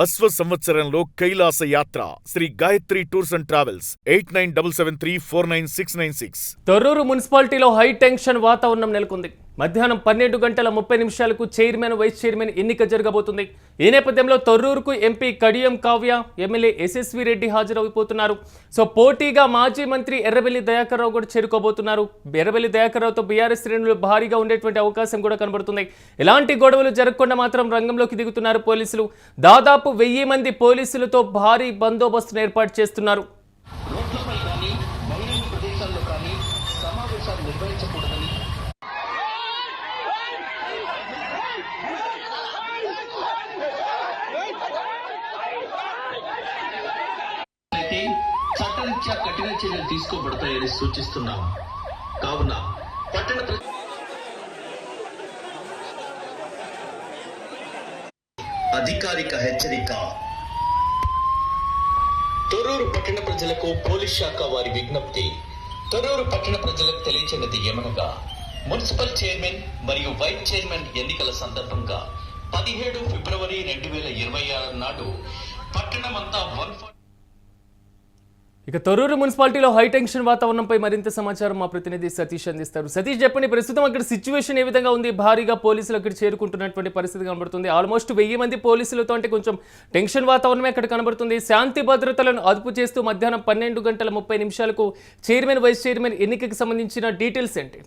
అశ్వ సంవత్సరంలో కైలాస యాత్ర Sri Gayatri tours and travels 8977349696. Thorrur మున్సిపాలిటీలో హై టెన్షన్ వాతావరణం నెలకొంది. మధ్యాహ్నం 12:30 చైర్మన్ వైస్ చైర్మన్ ఎన్నిక జరగబోతుంది. ఈ నేపథ్యంలో తొర్రూరుకు ఎంపీ కడియం కావ్య, ఎమ్మెల్యే ఎస్ఎస్వి రెడ్డి హాజరైపోతున్నారు. సో పోటీగా మాజీ మంత్రి ఎర్రబెల్లి దయాకర్ రావు కూడా చేరుకోబోతున్నారు. ఎర్రబెల్లి దయాకర్ రావుతో బీఆర్ఎస్ శ్రేణులు భారీగా ఉండేటువంటి అవకాశం కూడా కనబడుతుంది. ఎలాంటి గొడవలు జరగకుండా మాత్రం రంగంలోకి దిగుతున్నారు పోలీసులు. దాదాపు 1000 మంది పోలీసులతో భారీ బందోబస్తును ఏర్పాటు చేస్తున్నారు. చట్టరీత్యా కఠిన చర్యలు తీసుకోబడతాయని సూచిస్తున్నాం. కావున పట్టణ అధికారిక హెచ్చరిక. తొర్రూరు పట్టణ ప్రజలకు పోలీస్ శాఖ వారి విజ్ఞప్తి. తొర్రూరు పట్టణ ప్రజలకు తెలియచేయనిది ఏమనగా, మున్సిపల్ చైర్మన్ మరియు వైస్ చైర్మన్ ఎన్నికల సందర్భంగా 17 ఫిబ్రవరి 2026 నాడు పట్టణమంతా ఇక తొర్రూరు మున్సిపాలిటీలో హై టెన్షన్ వాతావరణంపై మరింత సమాచారం మా ప్రతినిధి సతీష్ అందిస్తారు. సతీష్, చెప్పండి, ప్రస్తుతం అక్కడ సిచ్యువేషన్ ఏ విధంగా ఉంది? భారీగా పోలీసులు అక్కడ చేరుకుంటున్నటువంటి పరిస్థితి కనబడుతుంది. ఆల్మోస్ట్ 1000 మంది పోలీసులతో, అంటే కొంచెం టెన్షన్ వాతావరణమే అక్కడ కనబడుతుంది. శాంతి భద్రతలను అదుపు చేస్తూ మధ్యాహ్నం 12:30 చైర్మన్ వైస్ చైర్మన్ ఎన్నికకి సంబంధించిన డీటెయిల్స్ ఏంటి?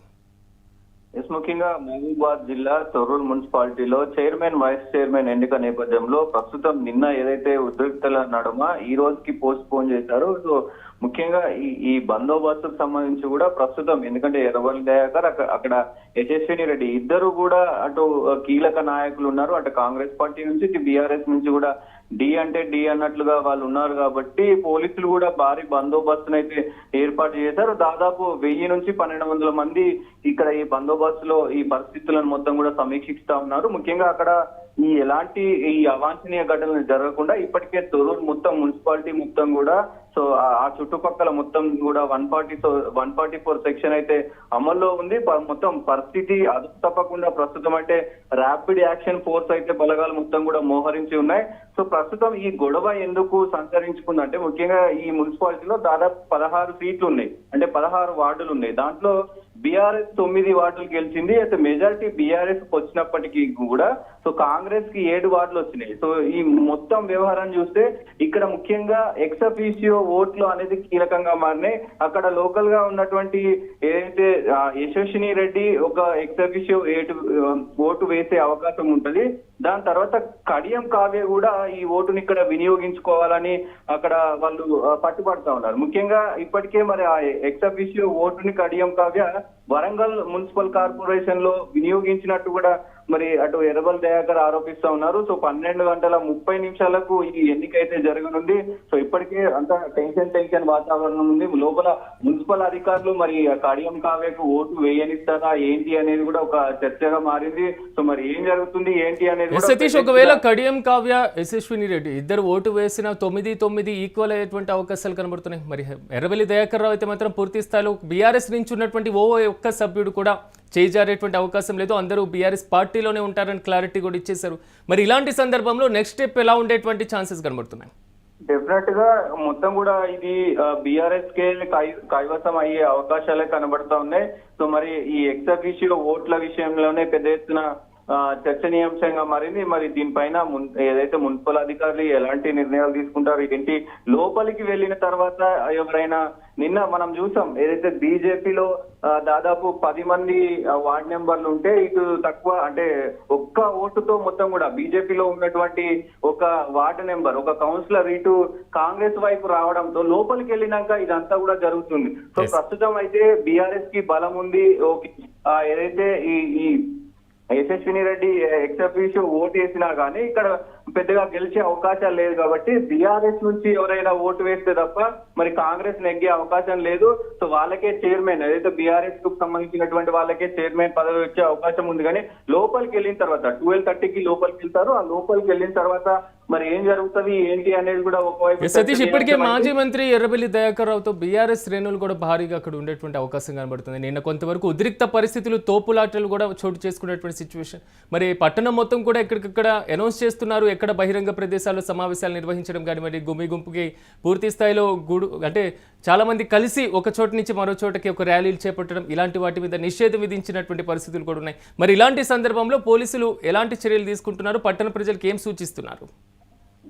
ముఖ్యంగా మహబూబాద్ జిల్లా తొర్రూరు మున్సిపాలిటీలో చైర్మన్ వైస్ చైర్మన్ ఎన్నిక నేపథ్యంలో ప్రస్తుతం నిన్న ఏదైతే ఉద్రిక్తల నడుమ ఈ రోజుకి పోస్ట్ పోన్ చేశారో, సో ముఖ్యంగా ఈ బందోబస్తుకు సంబంధించి కూడా ప్రస్తుతం, ఎందుకంటే ఎర్రబెల్లి దయాకర్ అక్కడ యశస్విని రెడ్డి ఇద్దరు కూడా అటు కీలక నాయకులు ఉన్నారు. అటు కాంగ్రెస్ పార్టీ నుంచి ఇటు బీఆర్ఎస్ నుంచి కూడా డి అంటే డి అన్నట్లుగా వాళ్ళు ఉన్నారు. కాబట్టి పోలీసులు కూడా భారీ బందోబస్తును అయితే ఏర్పాటు చేశారు. దాదాపు 1000 నుంచి 1200 మంది ఇక్కడ ఈ బందోబస్తులో ఈ పరిస్థితులను మొత్తం కూడా సమీక్షిస్తా ఉన్నారు. ముఖ్యంగా అక్కడ ఎలాంటి అవాంఛనీయ ఘటనలు జరగకుండా ఇప్పటికే తొర్రూరు మొత్తం మున్సిపాలిటీ మొత్తం కూడా, సో ఆ చుట్టుపక్కల మొత్తం కూడా 144 సెక్షన్ అయితే అమల్లో ఉంది. మొత్తం పరిస్థితి అదుపు తప్పకుండా ప్రస్తుతం అంటే ర్యాపిడ్ యాక్షన్ ఫోర్స్ అయితే బలగాలు మొత్తం కూడా మోహరించి ఉన్నాయి. సో ప్రస్తుతం ఈ గొడవ ఎందుకు సంతరించుకుందంటే, ముఖ్యంగా ఈ మున్సిపాలిటీలో దాదాపు 16 సీట్లు ఉన్నాయి, అంటే 16 వార్డులు ఉన్నాయి. దాంట్లో బీఆర్ఎస్ 9 వార్డులు గెలిచింది. అయితే మెజారిటీ బీఆర్ఎస్ వచ్చినప్పటికీ కూడా సో కాంగ్రెస్ కి 7 వార్డులు వచ్చినాయి. సో ఈ మొత్తం వ్యవహారాన్ని చూస్తే ఇక్కడ ముఖ్యంగా ఎక్స్ అఫీషియో ఓట్లు అనేది కీలకంగా మారినాయి. అక్కడ లోకల్ గా ఉన్నటువంటి ఏదైతే యశస్విని రెడ్డి ఒక ఎక్స్ అఫీషియో ఓటు వేసే అవకాశం ఉంటది. దాని తర్వాత కడియం కావ్య కూడా ఈ ఓటుని ఇక్కడ వినియోగించుకోవాలని అక్కడ వాళ్ళు పట్టుబడుతా ఉన్నారు. ముఖ్యంగా ఇప్పటికే మరి ఆ ఎక్స్ అఫీషియో ఓటుని కడియం కావ్య వరంగల్ మున్సిపల్ కార్పొరేషన్ లో వినియోగించినట్టు కూడా మరి అటు ఎర్రబెల్లి దయాకర్ ఆరోపిస్తా ఉన్నారు. సో 12:30 ఈ ఎన్నిక అయితే జరగనుంది. సో ఇప్పటికే అంత టెన్షన్ వాతావరణం ఉంది. లోపల మున్సిపల్ అధికారులు మరి కడియం కావ్యకు ఓటు వేయనిస్తారా ఏంటి అనేది కూడా ఒక చర్చగా మారింది. సో మరి ఏం జరుగుతుంది ఏంటి అనేది సతీష్, ఒకవేళ కడియం కావ్య, యశస్విని రెడ్డి ఇద్దరు ఓటు వేసిన 9-9 ఈక్వల్ అయ్యేటువంటి అవకాశాలు కనబడుతున్నాయి. మరి ఎర్రబెల్లి దయాకర్ రావు అయితే మాత్రం పూర్తి స్థాయిలో బీఆర్ఎస్ నుంచి ఉన్నటువంటి ఒక్క సభ్యుడు కూడా చేజారేటువంటి అవకాశం లేదు. అందరూ బీఆర్ఎస్ పార్టీలోనే ఉంటారని క్లారిటీ కూడా ఇచ్చేశారు. మరి ఇలాంటి సందర్భంలో నెక్స్ట్ స్టెప్ ఎలా ఉండేటువంటి ఛాన్సెస్ కనబడుతున్నాయి? డెఫినెట్ గా మొత్తం కూడా ఇది బీఆర్ఎస్ కే కైవసం అయ్యే అవకాశాలే కనబడతా ఉన్నాయి. సో మరి ఈ ఎక్స్ అఫీషియో ఓట్ల విషయంలోనే పెద్ద ఎత్తున చర్చనీయాంశంగా మారింది. మరి దీనిపైన ఏదైతే మున్సిపల్ అధికారులు ఎలాంటి నిర్ణయాలు తీసుకుంటారు ఏంటి, లోపలికి వెళ్ళిన తర్వాత ఎవరైనా, నిన్న మనం చూసాం ఏదైతే బీజేపీలో దాదాపు 10 మంది వార్డ్ మెంబర్లు ఉంటే ఇటు తక్కువ, అంటే ఒక్క ఓటుతో మొత్తం కూడా బీజేపీలో ఉన్నటువంటి ఒక వార్డు నెంబర్, ఒక కౌన్సిలర్ ఇటు కాంగ్రెస్ వైపు రావడంతో లోపలికి వెళ్ళినాక ఇదంతా కూడా జరుగుతుంది. సో ప్రస్తుతం అయితే బీఆర్ఎస్ కి బలం ఉంది. ఏదైతే ఈ యశస్విని రెడ్డి ఎక్స్ అఫీషియో ఓటు వేసినా కానీ ఇక్కడ పెద్దగా గెలిచే అవకాశాలు లేదు. కాబట్టి బీఆర్ఎస్ నుంచి ఎవరైనా ఓటు వేస్తే తప్ప మరి కాంగ్రెస్ నెగ్గే అవకాశం లేదు. సో వాళ్ళకే చైర్మన్, ఏదైతే బీఆర్ఎస్ కు సంబంధించినటువంటి వాళ్ళకే చైర్మన్ పదవి వచ్చే అవకాశం ఉంది. కానీ లోపలికి వెళ్ళిన తర్వాత 12:30కి లోపలికి వెళ్తారు. ఆ లోపలికి వెళ్ళిన తర్వాత మరి ఏం జరుగుతుంది ఏంటి అనేది కూడా ఒకవైపు సతీష్, ఇప్పటికే మాజీ మంత్రి ఎర్రబెల్లి దయాకర్ రావుతో బీఆర్ఎస్ శ్రేణులు కూడా భారీగా అక్కడ ఉండేటువంటి అవకాశం కనబడుతుంది. నిన్న కొంతవరకు ఉద్రిక్త పరిస్థితులు, తోపులాటలు కూడా చోటు చేసుకునేటువంటి సిచ్యువేషన్. మరి పట్టణం మొత్తం కూడా ఎక్కడికక్కడ అనౌన్స్ చేస్తున్నారు, ఎక్కడ బహిరంగ ప్రదేశాల్లో సమావేశాలు నిర్వహించడం కానీ, మరి గుంపుకి పూర్తి స్థాయిలో అంటే చాలా మంది కలిసి ఒక చోట నుంచి మరో చోటకి ఒక ర్యాలీలు చేపట్టడం, ఇలాంటి వాటి మీద నిషేధం విధించినటువంటి పరిస్థితులు కూడా ఉన్నాయి. మరి ఇలాంటి సందర్భంలో పోలీసులు ఎలాంటి చర్యలు తీసుకుంటున్నారు, పట్టణ ప్రజలకు ఏం సూచిస్తున్నారు?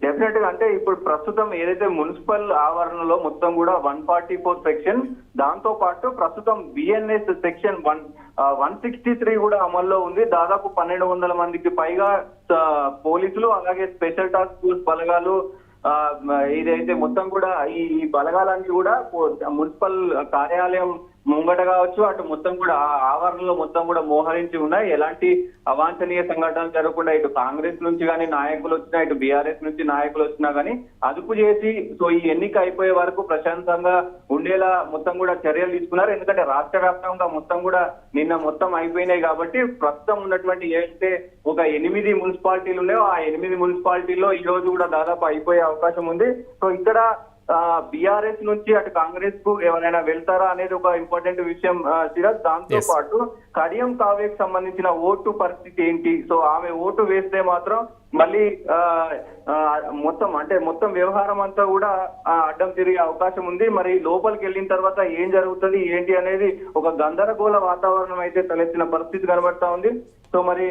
డెఫినెట్ గా అంటే ఇప్పుడు ప్రస్తుతం ఏదైతే మున్సిపల్ ఆవరణలో మొత్తం కూడా 144 సెక్షన్, దాంతో పాటు ప్రస్తుతం బిఎన్ఎస్ సెక్షన్ 163 కూడా అమల్లో ఉంది. దాదాపు 1200 మందికి పైగా పోలీసులు, అలాగే స్పెషల్ టాస్క్ ఫోర్స్ బలగాలు, ఇదైతే మొత్తం కూడా ఈ బలగాలన్నీ కూడా మున్సిపల్ కార్యాలయం ముంగట కావచ్చు, అటు మొత్తం కూడా ఆవరణలో మొత్తం కూడా మోహరించి ఉన్నాయి. ఎలాంటి అవాంఛనీయ సంఘటనలు జరగకుండా ఇటు కాంగ్రెస్ నుంచి కానీ నాయకులు వచ్చినా, ఇటు బీఆర్ఎస్ నుంచి నాయకులు వచ్చినా కానీ అదుపు చేసి సో ఈ ఎన్నిక అయిపోయే వరకు ప్రశాంతంగా ఉండేలా మొత్తం కూడా చర్యలు తీసుకున్నారు. ఎందుకంటే రాష్ట్ర వ్యాప్తంగా మొత్తం కూడా నిన్న మొత్తం అయిపోయినాయి కాబట్టి ప్రస్తుతం ఉన్నటువంటి ఏదైతే ఒక 8 మున్సిపాలిటీలు ఉన్నాయో ఆ 8 మున్సిపాలిటీల్లో ఈ రోజు కూడా దాదాపు అయిపోయే అవకాశం ఉంది. సో ఇక్కడ బీఆర్ఎస్ నుంచి అటు కాంగ్రెస్ కు ఎవరైనా వెళ్తారా అనేది ఒక ఇంపార్టెంట్ విషయం సిరాజ్. దాంతో పాటు కడియం కావ్యకు సంబంధించిన ఓటు పరిస్థితి ఏంటి? సో ఆమె ఓటు వేస్తే మాత్రం మళ్ళీ మొత్తం వ్యవహారం అంతా కూడా అడ్డం తిరిగే అవకాశం ఉంది. మరి లోపలికి వెళ్ళిన తర్వాత ఏం జరుగుతుంది ఏంటి అనేది ఒక గందరగోళ వాతావరణం అయితే తలెత్తిన పరిస్థితి కనబడతా ఉంది. సో మరి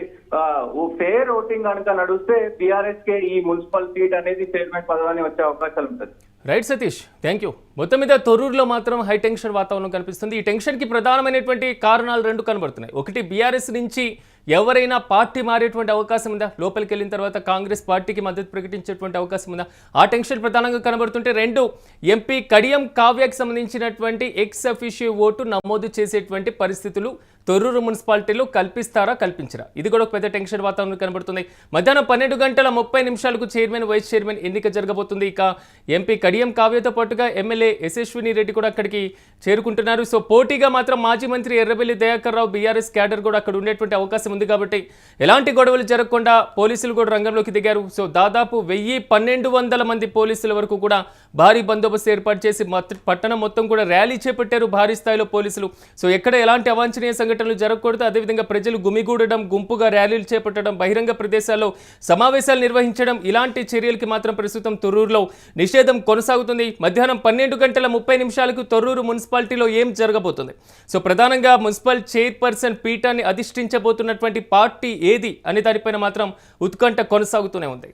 ఫేర్ ఓటింగ్ కనుక నడుస్తే బీఆర్ఎస్ కే ఈ మున్సిపల్ సీట్ అనేది చైర్మన్ పదవిని వచ్చే అవకాశాలు ఉంటుంది. Right Satish, thank you. మొత్తం మీద తొర్రూరులో మాత్రం హై టెన్షన్ వాతావరణం కనిపిస్తుంది. ఈ టెన్షన్కి ప్రధానమైనటువంటి కారణాలు 2 కనబడుతున్నాయి. ఒకటి, బీఆర్ఎస్ నుంచి ఎవరైనా పార్టీ మారేటువంటి అవకాశం ఉందా, లోపలికి వెళ్ళిన తర్వాత కాంగ్రెస్ పార్టీకి మద్దతు ప్రకటించేటువంటి అవకాశం ఉందా, ఆ టెన్షన్ ప్రధానంగా కనబడుతుంటే, 2, ఎంపీ కడియం కావ్యకు సంబంధించినటువంటి ఎక్స్ అఫీషియో ఓటు నమోదు చేసేటువంటి పరిస్థితులు తొర్రూరు మున్సిపాలిటీలో కల్పిస్తారా కల్పించరా, ఇది కూడా ఒక పెద్ద టెన్షన్ వాతావరణం కనబడుతుంది. మధ్యాహ్నం 12:30 చైర్మన్ వైస్ చైర్మన్ ఎన్నిక జరగబోతుంది. ఇక ఎంపీ కడియం కావ్యతో పాటుగా ఎమ్మెల్యే యశస్విని రెడ్డి కూడా అక్కడికి చేరుకుంటున్నారు. సో పోటీగా మాత్రం మాజీ మంత్రి ఎర్రబెల్లి దయాకర్ రావు బీఆర్ఎస్ క్యాడర్ కూడా అక్కడ ఉండేటువంటి అవకాశం ఉంది కాబట్టి ఎలాంటి గొడవలు జరగకుండా పోలీసులు కూడా రంగంలోకి దిగారు. సో దాదాపు 1000-1200 మంది పోలీసుల వరకు కూడా భారీ బందోబస్తు ఏర్పాటు చేసి పట్టణం మొత్తం కూడా ర్యాలీ చేపట్టారు భారీ స్థాయిలో పోలీసులు. సో ఎక్కడ ఎలాంటి అవాంఛనీయ సంఘటనలు జరగకూడదు, అదేవిధంగా ప్రజలు గుమిగూడడం, గుంపుగా ర్యాలీలు చేపట్టడం, బహిరంగ ప్రదేశాల్లో సమావేశాలు నిర్వహించడం, ఇలాంటి చర్యలకి మాత్రం ప్రస్తుతం తొర్రూరులో నిషేధం కొనసాగుతుంది. మధ్యాహ్నం 12:30 తొర్రూరు మున్సిపాలిటీలో ఏం జరగబోతుంది, సో ప్రధానంగా మున్సిపల్ చైర్పర్సన్ పీఠాన్ని అధిష్ఠించబోతున్నటువంటి పార్టీ ఏది అనే దానిపైన మాత్రం ఉత్కంఠ కొనసాగుతూనే ఉంది.